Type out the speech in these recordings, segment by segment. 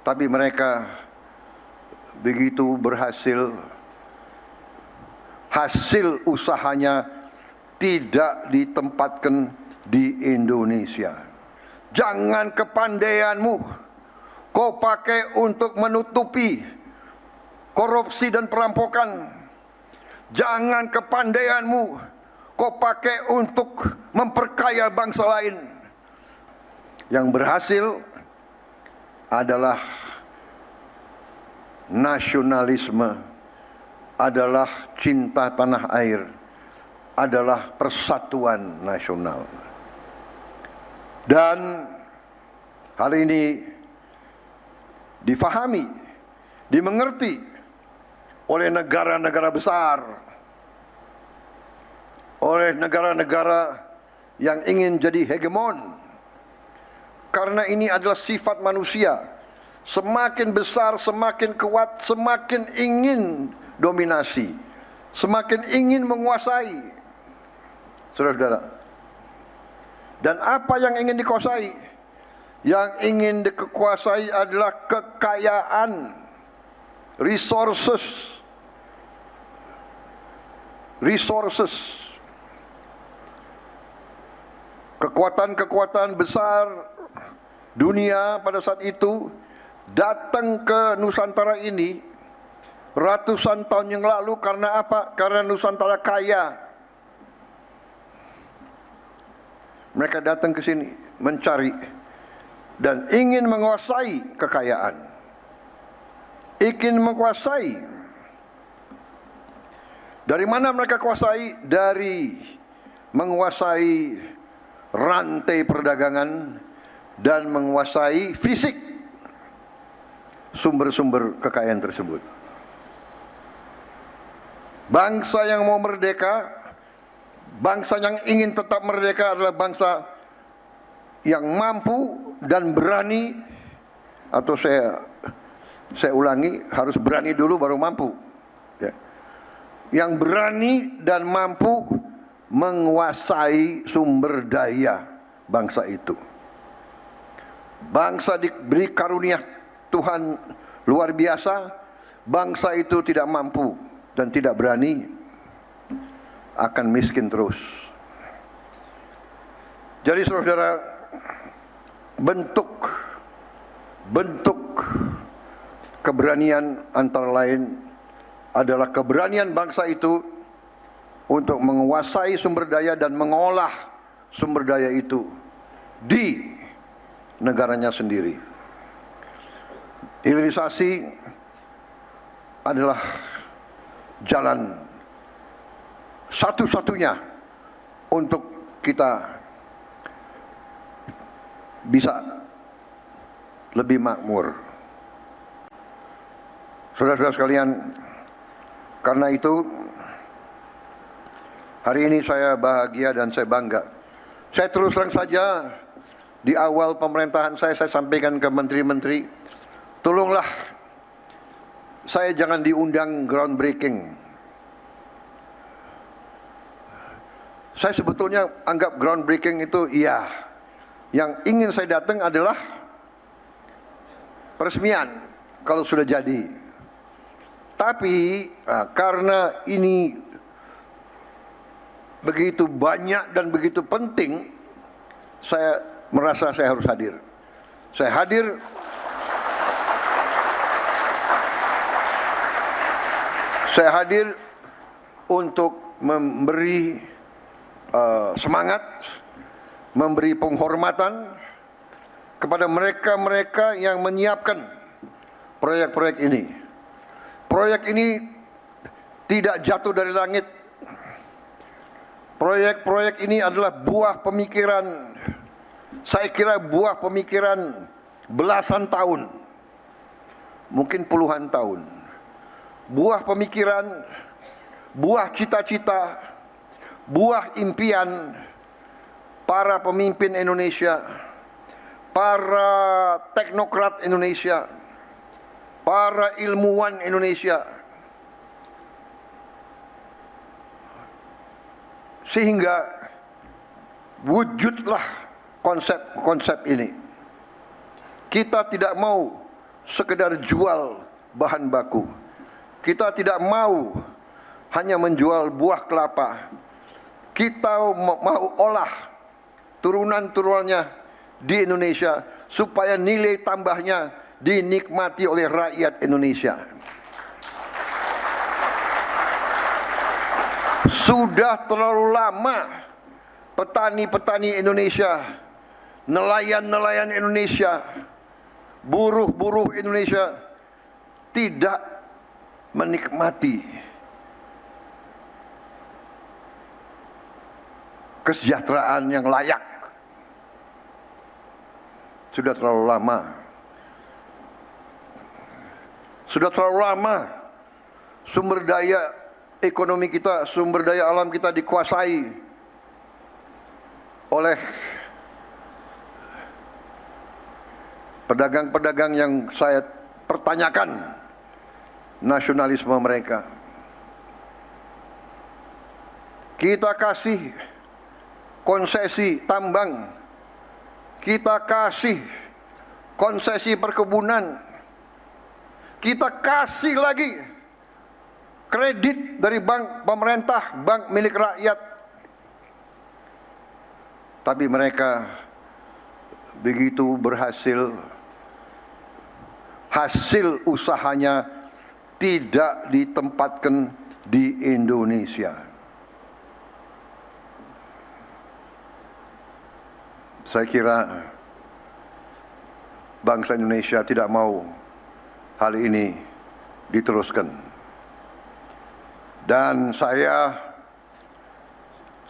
tapi mereka begitu berhasil, hasil usahanya tidak ditempatkan di Indonesia. Jangan kepandaianmu kau pakai untuk menutupi korupsi dan perampokan. Jangan kepandaianmu kau pakai untuk memperkaya bangsa lain. Yang berhasil adalah nasionalisme, adalah cinta tanah air, adalah persatuan nasional. Dan hal ini difahami, dimengerti oleh negara-negara besar, oleh negara-negara yang ingin jadi hegemon. Karena ini adalah sifat manusia. Semakin besar, semakin kuat, semakin ingin dominasi, semakin ingin menguasai. Saudara-saudara, dan apa yang ingin dikuasai? Yang ingin dikuasai adalah kekayaan, resources. Kekuatan-kekuatan besar dunia pada saat itu datang ke Nusantara ini ratusan tahun yang lalu. Karena apa? Karena Nusantara kaya. Mereka datang ke sini mencari dan ingin menguasai kekayaan, ingin menguasai. Dari mana mereka kuasai? Dari menguasai rantai perdagangan dan menguasai fisik sumber-sumber kekayaan tersebut. Bangsa yang mau merdeka, bangsa yang ingin tetap merdeka adalah bangsa yang mampu dan berani, atau saya ulangi, harus berani dulu baru mampu. Ya. Yang berani dan mampu menguasai sumber daya bangsa itu. Bangsa diberi karunia Tuhan luar biasa, bangsa itu tidak mampu dan tidak berani, akan miskin terus. Jadi saudara, bentuk keberanian antara lain adalah keberanian bangsa itu untuk menguasai sumber daya dan mengolah sumber daya itu di negaranya sendiri. Hilirisasi adalah jalan satu-satunya untuk kita bisa lebih makmur. Saudara-saudara sekalian, karena itu hari ini saya bahagia dan saya bangga. Saya terus terang saja, di awal pemerintahan saya sampaikan ke menteri-menteri, tolonglah saya jangan diundang groundbreaking. Saya sebetulnya anggap groundbreaking itu iya. Yang ingin saya datang adalah peresmian kalau sudah jadi. Tapi karena ini begitu banyak dan begitu penting, saya merasa saya harus hadir. Saya hadir untuk memberi semangat, memberi penghormatan kepada mereka-mereka yang menyiapkan proyek-proyek ini. Proyek ini tidak jatuh dari langit. Proyek-proyek ini adalah buah pemikiran, saya kira buah pemikiran belasan tahun, mungkin puluhan tahun. Buah pemikiran, buah cita-cita, buah impian para pemimpin Indonesia, para teknokrat Indonesia, para ilmuwan Indonesia, sehingga wujudlah konsep-konsep ini. Kita tidak mau sekedar jual bahan baku. Kita tidak mau hanya menjual buah kelapa. Kita mau olah turunan-turunannya di Indonesia supaya nilai tambahnya dinikmati oleh rakyat Indonesia. Sudah terlalu lama petani-petani Indonesia, nelayan-nelayan Indonesia, buruh-buruh Indonesia tidak menikmati kesejahteraan yang layak. Sudah terlalu lama. Sudah terlalu lama sumber daya ekonomi kita, sumber daya alam kita dikuasai oleh pedagang-pedagang yang saya pertanyakan nasionalisme mereka. Kita kasih konsesi tambang, kita kasih konsesi perkebunan, kita kasih lagi kredit dari bank pemerintah, bank milik rakyat. Tapi mereka begitu berhasil, hasil usahanya tidak ditempatkan di Indonesia. Saya kira bangsa Indonesia tidak mau hal ini diteruskan. Dan saya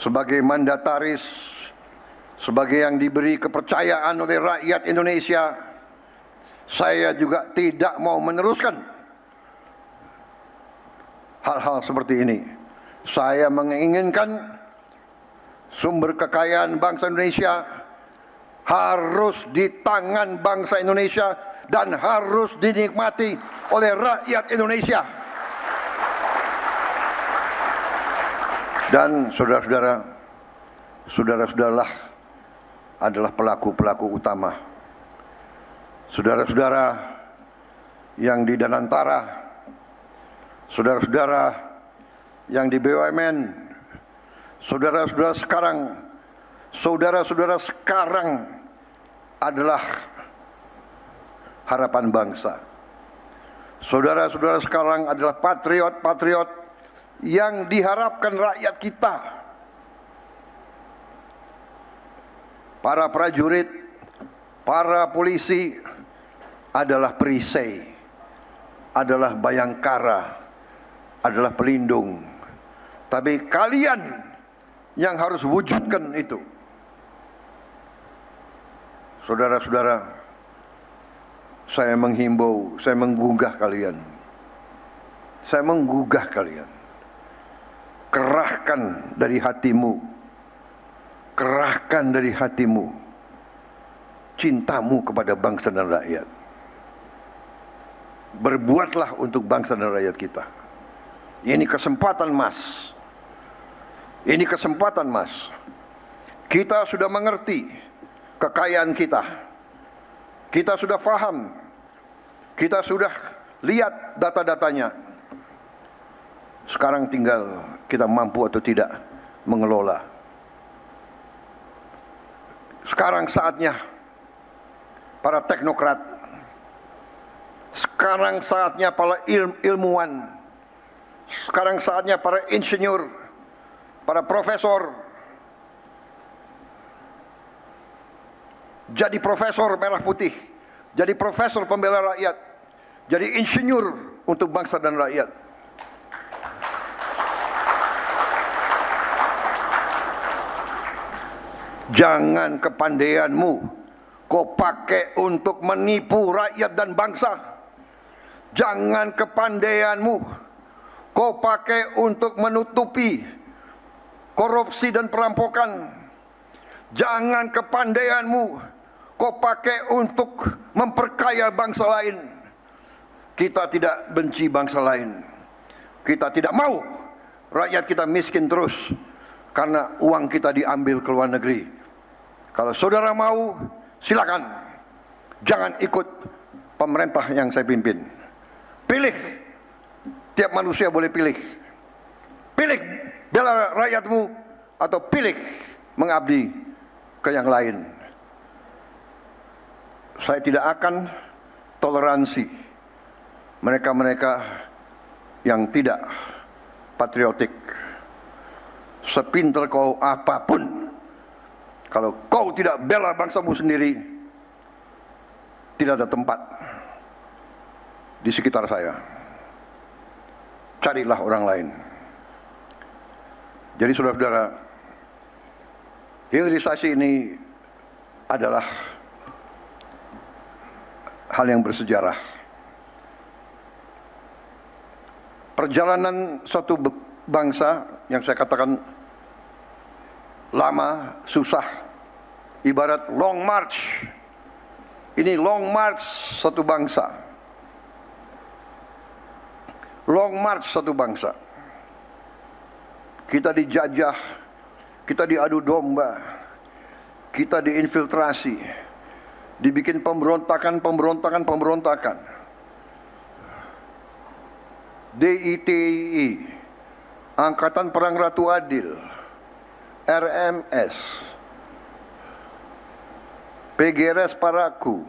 sebagai mandataris, sebagai yang diberi kepercayaan oleh rakyat Indonesia, saya juga tidak mau meneruskan hal-hal seperti ini. Saya menginginkan sumber kekayaan bangsa Indonesia harus di tangan bangsa Indonesia dan harus dinikmati oleh rakyat Indonesia. Dan saudara-saudara, saudara-saudaralah adalah pelaku-pelaku utama. Saudara-saudara yang di Danantara, saudara-saudara yang di BUMN, saudara-saudara sekarang adalah harapan bangsa. Saudara-saudara sekarang adalah patriot-patriot yang diharapkan rakyat kita. Para prajurit, para polisi adalah perisai, adalah bayangkara, adalah pelindung. Tapi kalian yang harus wujudkan itu. Saudara-saudara, saya menghimbau, saya menggugah kalian. Saya menggugah kalian. Kerahkan dari hatimu. Kerahkan dari hatimu cintamu kepada bangsa dan rakyat. Berbuatlah untuk bangsa dan rakyat kita. Ini kesempatan emas. Ini kesempatan emas. Kita sudah mengerti kekayaan kita. Kita sudah paham. Kita sudah lihat data-datanya. Sekarang tinggal kita mampu atau tidak mengelola. Sekarang saatnya para teknokrat. Sekarang saatnya para ilmuwan. Sekarang saatnya para insinyur, para profesor. Jadi profesor merah putih. Jadi profesor pembela rakyat. Jadi insinyur untuk bangsa dan rakyat. Jangan kepandaianmu kau pakai untuk menipu rakyat dan bangsa. Jangan kepandaianmu kau pakai untuk menutupi korupsi dan perampokan. Jangan kepandaianmu kau pakai untuk memperkaya bangsa lain. Kita tidak benci bangsa lain. Kita tidak mau rakyat kita miskin terus karena uang kita diambil ke luar negeri. Kalau saudara mau, silakan. Jangan ikut pemerintah yang saya pimpin. Pilih, tiap manusia boleh pilih. Pilih bela rakyatmu atau pilih mengabdi ke yang lain. Saya tidak akan toleransi mereka-mereka yang tidak patriotik. Sepintar kau apapun, kalau kau tidak bela bangsamu sendiri, tidak ada tempat di sekitar saya. Carilah orang lain. Jadi saudara-saudara, hilirisasi ini adalah hal yang bersejarah. Perjalanan suatu bangsa yang saya katakan lama, susah, ibarat long march. Ini long march satu bangsa. Long march satu bangsa. Kita dijajah, kita diadu domba, kita diinfiltrasi, dibikin pemberontakan. DITI, Angkatan Perang Ratu Adil, RMS, PGRS Paraku,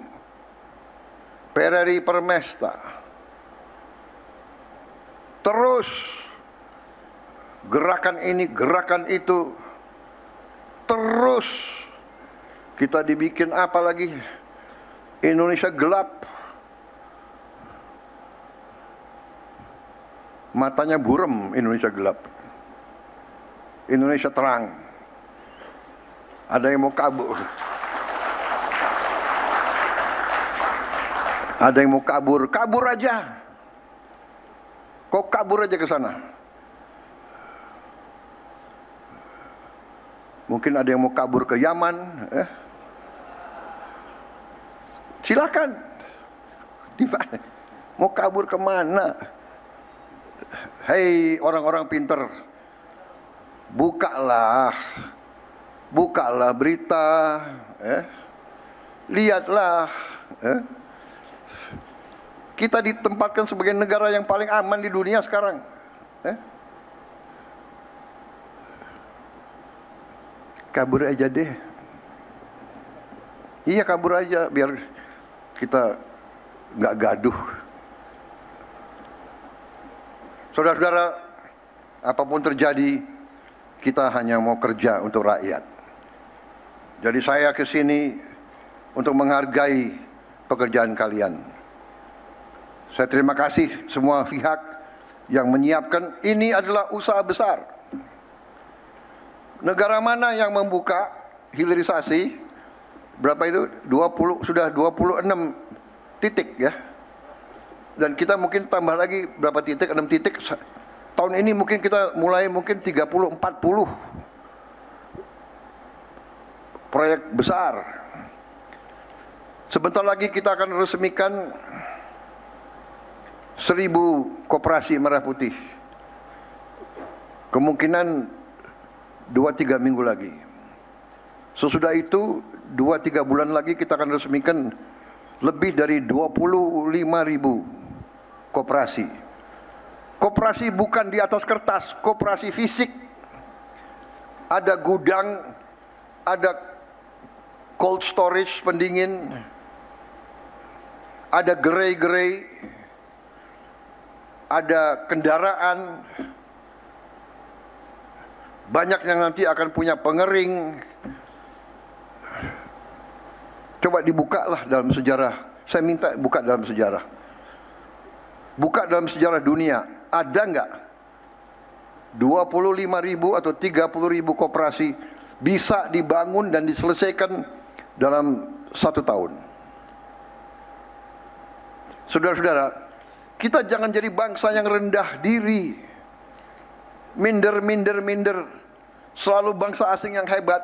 PRRI Permesta, terus gerakan ini, gerakan itu, terus kita dibikin apa lagi? Indonesia gelap, matanya buram. Indonesia gelap, Indonesia terang. Ada yang mau kabur, ada yang mau kabur, kabur aja. Kok kabur aja ke sana? Mungkin ada yang mau kabur ke Yaman, silakan. Mau kabur kemana? Hei orang-orang pinter, bukalah berita, lihatlah. Kita ditempatkan sebagai negara yang paling aman di dunia sekarang. Kabur aja deh. Iya, kabur aja biar kita nggak gaduh. Saudara-saudara, apapun terjadi, kita hanya mau kerja untuk rakyat. Jadi saya ke sini untuk menghargai pekerjaan kalian. Saya terima kasih semua pihak yang menyiapkan. Ini adalah usaha besar. Negara mana yang membuka hilirisasi? Berapa itu? 20, sudah 26 titik ya. Dan kita mungkin tambah lagi berapa titik, 6 titik. Tahun ini mungkin kita mulai mungkin 30, 40 proyek besar. Sebentar lagi kita akan resmikan 1000 koperasi merah putih. Kemungkinan 2-3 minggu lagi. Sesudah itu 2-3 bulan lagi kita akan resmikan lebih dari 25.000 koperasi. Koperasi bukan di atas kertas, koperasi fisik. Ada gudang, ada cold storage pendingin, ada gerai-gerai, ada kendaraan. Banyak yang nanti akan punya pengering. Coba dibukalah dalam sejarah. Saya minta buka dalam sejarah. Buka dalam sejarah dunia. Ada nggak 25.000 atau 30.000 koperasi bisa dibangun dan diselesaikan dalam 1 tahun? Saudara-saudara, kita jangan jadi bangsa yang rendah diri. Minder. Selalu bangsa asing yang hebat.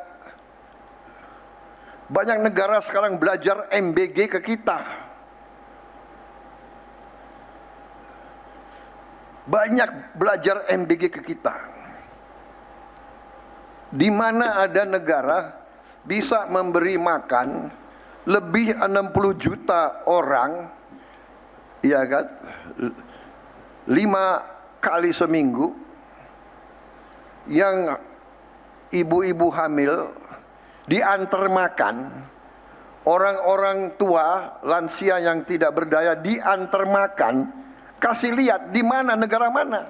Banyak negara sekarang belajar MBG ke kita. Banyak belajar MBG ke kita. Di mana ada negara bisa memberi makan lebih 60 juta orang Iya kan? 5 kali seminggu yang ibu-ibu hamil diantar makan, orang-orang tua, lansia yang tidak berdaya diantar makan, kasih lihat di mana, negara mana.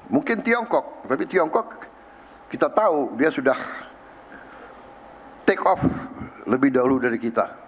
Mungkin Tiongkok, tapi Tiongkok kita tahu dia sudah take off lebih dahulu dari kita.